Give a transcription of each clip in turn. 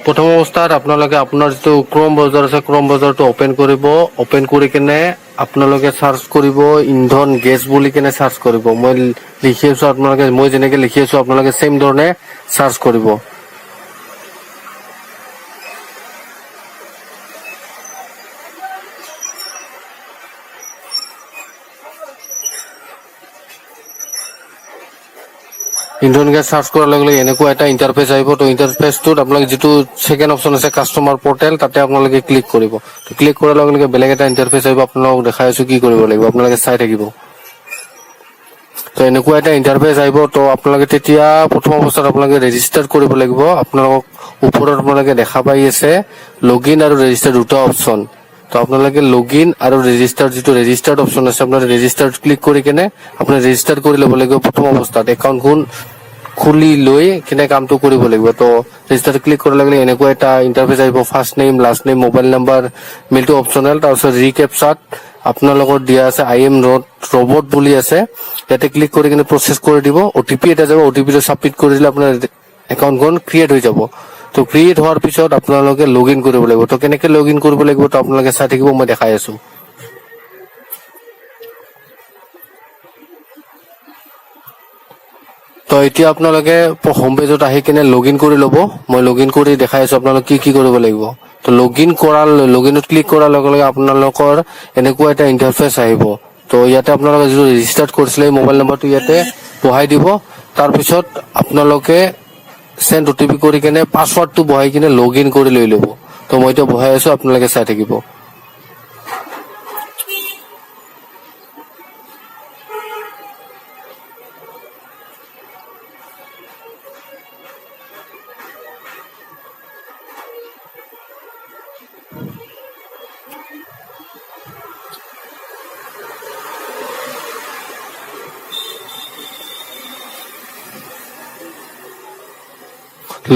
প্ৰথম অৱস্থাত আপোনালোকে আপোনাৰ যিটো ক্ৰম ব্ৰাউজাৰ আছে ক্ৰম ব্ৰাউজাৰটো ওপেন কৰিব। ওপেন কৰি কেনে আপোনালোকে সাৰ্চ কৰিব ইন্ধন গেছ বুলি কেনে সাৰ্চ কৰিব। মই লিখি আছো আপোনালোকে মই যেনেকে লিখি আছো আপোনালোকে সেম ধৰণে সাৰ্চ কৰিব। ইন্ধন গেছ সাৰ্চ কৰাৰ লগে লগে এনেকুৱা এটা ইণ্টাৰফেচ আহিব। তো ইণ্টাৰফেচটোত আপোনালোকে যিটো সেকেন্ড অপশন আছে কাষ্টমাৰ পৰ্টেল তাতে আপোনালোকে ক্লিক কৰিব। তো ক্লিক কৰাৰ লগে লগে বেলেগ এটা ইণ্টাৰফেচ আহিব। আপোনালোকক দেখাই আছো কি কৰিব লাগিব, আপোনালোকে চাই থাকিব। তো এনেকুৱা এটা ইণ্টাৰফেচ আহিব। তো আপোনালোকে তেতিয়া প্ৰথম অৱস্থাত আপোনালোকে ৰেজিষ্টাৰ কৰিব লাগিব। আপোনালোকক ওপৰত আপোনালোকে দেখা পাই আছে লগইন আৰু ৰেজিষ্টাৰ দুটা অপশন। তো আপোনালোকে লগইন আৰু ৰেজিষ্টাৰ যিটো ৰেজিষ্টাৰ্ড অপশন আছে আপোনাৰ ৰেজিষ্টাৰ ক্লিক কৰি কেনে আপোনাৰ ৰেজিষ্টাৰ কৰি ল'ব লাগিব। প্ৰথম অৱস্থাত একাউণ্টখন খুলি লৈ কেনে কামটো কৰিব লাগিব। তো ৰেজিষ্টাৰ ক্লিক কৰাৰ লগে লগে এনেকুৱা এটা ইণ্টাৰফেচ আহিব। First name, last name, mobile number, মেইলটো অপচনেল। তাৰপিছত ৰিকেপচাত আপোনালোকৰ দিয়া আছে আই এম ৰবট বুলি আছে। ইয়াতে ক্লিক কৰি কেনে প্ৰচেছ কৰি দিব। অটিপি এটা যাব, অটিপিটো ছাবমিট কৰি দিলে আপোনাৰ একাউণ্টখন ক্ৰিয়েট হৈ যাব। তো ক্ৰিয়েট হোৱাৰ পিছত আপোনালোকে লগ ইন কৰিব লাগিব। তো কেনেকে লগ ইন কৰিব লাগিব তো আপোনালোকে চাই থাকিব, মই দেখাই আছো। তো এতিয়া আপোনালোকে হোম পেজত আহি কেনে লগ ইন কৰি ল'ব। মই লগ ইন কৰি দেখাই আছো আপোনালোকে কি কৰিব লাগিব। তো লগ ইনত ক্লিক কৰাৰ লগে লগে আপোনালোকৰ এনেকুৱা এটা ইণ্টাৰফেচ আহিব। তো ইয়াতে আপোনালোকে যিটো ৰেজিষ্টাৰ কৰিছিলে মোবাইল নাম্বাৰটো ইয়াতে বহাই দিব। তাৰপিছত আপোনালোকে সেন্ড অটিপি কৰি কেনে পাছৱৰ্ডটো বহাই কিনে লগ ইন কৰি লৈ ল'ব। তো মই এতিয়া বহাই আছো, আপোনালোকে চাই থাকিব।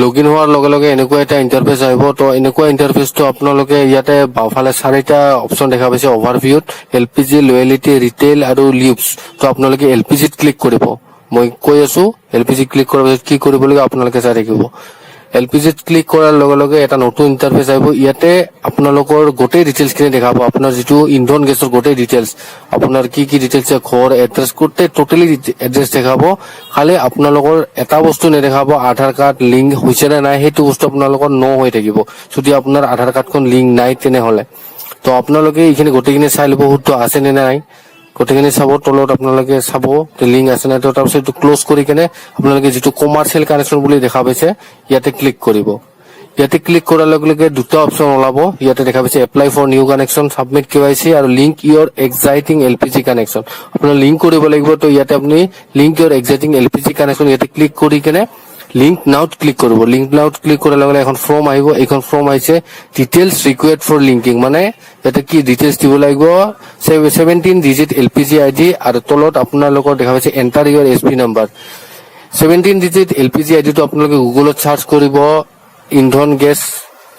লগ ইন হোৱাৰ লগে লগে এনেকুৱা এটা ইণ্টাৰফেচ আহিব। তো এনেকুৱা ইণ্টাৰফেচটো আপোনালোকে ইয়াতে বাওঁফালে চাৰিটা অপশন দেখা পাইছে অভাৰভিউত, এলপিজি, লয়েলিটি, ৰিটেইল আৰু লিভছ। তো আপোনালোকে এলপিজিত ক্লিক কৰিব। মই কৈ আছো এলপিজি ক্লিক কৰাৰ পিছত কি কৰিব লাগিব আপোনালোকে চাই থাকিব। এলপিজিত ক্লিক কৰাৰ লগে লগে এটা নতুন ইণ্টাৰফেচ আহিব। ইয়াতে আপোনালোকৰ গোটেই ডিটেইলছ খিনি দেখাব। আপোনাৰ যিটো ইন্ধন গেছৰ গোটেই ডিটেইলছ, আপোনাৰ কি কি ডিটেইলছ, ঘৰ, এড্ৰেছ, গোটেই টোটেলি এড্ৰেছ দেখাব। খালি আপোনালোকৰ এটা বস্তু নেদেখাব, আধাৰ কাৰ্ড লিংক হৈছে নে নাই। সেইটো বস্তু আপোনালোকৰ হৈ থাকিব যদি আপোনাৰ আধাৰ কাৰ্ডখন লিংক নাই তেনেহলে। তো আপোনালোকে এইখিনি গোটেইখিনি চাই ল'ব, শুদ্ধ আছে নে নাই গোটেইখিনি চাব। তলত আপোনালোকে চাব লিংক আছে নাই। তো তাৰপিছত ক্লোজ কৰি কেনে আপোনালোকে যিটো কমাৰ্চিয়েল কানেকশ্যন বুলি দেখা পাইছে ইয়াতে ক্লিক কৰিব। ইয়াতে ক্লিক কৰাৰ লগে লগে দুটা অপশন ওলাব। ইয়াতে দেখা পাইছে apply for new connection, submit KYC আৰু link your existing LPG connection. আপোনাৰ লিংক কৰিব লাগিব। তো ইয়াতে আপুনি link your existing LPG connection ইয়াতে ক্লিক কৰি কেনে লিংক নাওত ক্লিক কৰিব। লিংক নাওত ক্লিক কৰাৰ লগে লগে এখন ফৰ্ম আহিব। এইখন ফৰ্ম আহিছে ডিটেইলছ ৰিকুৱাৰ্ড ফৰ লিংকিং, মানে ইয়াতে কি ডিটেইলছ দিব লাগিব 17 ডিজিট এলপিজি আইডি আৰু তলত আপোনালোকৰ দেখা পাইছে এণ্টাৰ ইয়ৰ এছপি নাম্বাৰ। 17 ডিজিট এলপিজি আইডিটো আপোনালোকে গুগলত চাৰ্চ কৰিব, ইন্ধন গেছ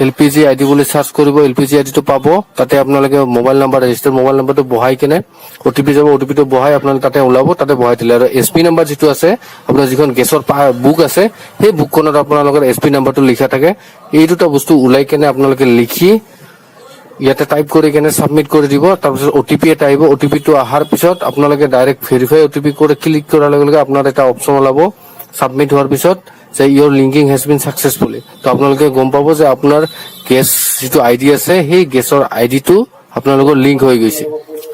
এলপিজি আইডি বুলি চাৰ্চ কৰিব। এলপিজি আইডিটো পাব। তাতে আপোনালোকে মোবাইল নাম্বাৰ ৰেজিষ্টাৰ মোবাইল নাম্বাৰটো বহাই কেনে অটিপি যাব, অটিপিটো বহাই আপোনালোকে তাতে ওলাব, তাতে বহাই দিলে। আৰু এছপি নাম্বাৰ যিটো আছে আপোনাৰ যিখন গেছৰ বুক আছে সেই বুকখনত আপোনালোকৰ এছপি নাম্বাৰটো লিখা থাকে। এই দুটা বস্তু ওলাই কেনে আপোনালোকে লিখি ইয়াতে টাইপ কৰি কেনে সাবমিট কৰি দিব। তাৰপিছত অটিপি এটা আহিব। অটিপিটো অহাৰ পিছত আপোনালোকে ডাইৰেক্ট ভেৰিফাই অটিপি কৰি ক্লিক কৰাৰ লগে লগে আপোনাৰ এটা অপশ্যন ওলাব সাবমিট হোৱাৰ পিছত যে ইয়ৰ লিংকিং হেজ বিন সাকসেসফুলি। তো আপোনালোকে গম পাব যে আপোনাৰ গেছ যিটো আইডি আছে সেই গেছৰ আইডিটো আপোনালোকৰ লিংক হৈ গৈছে।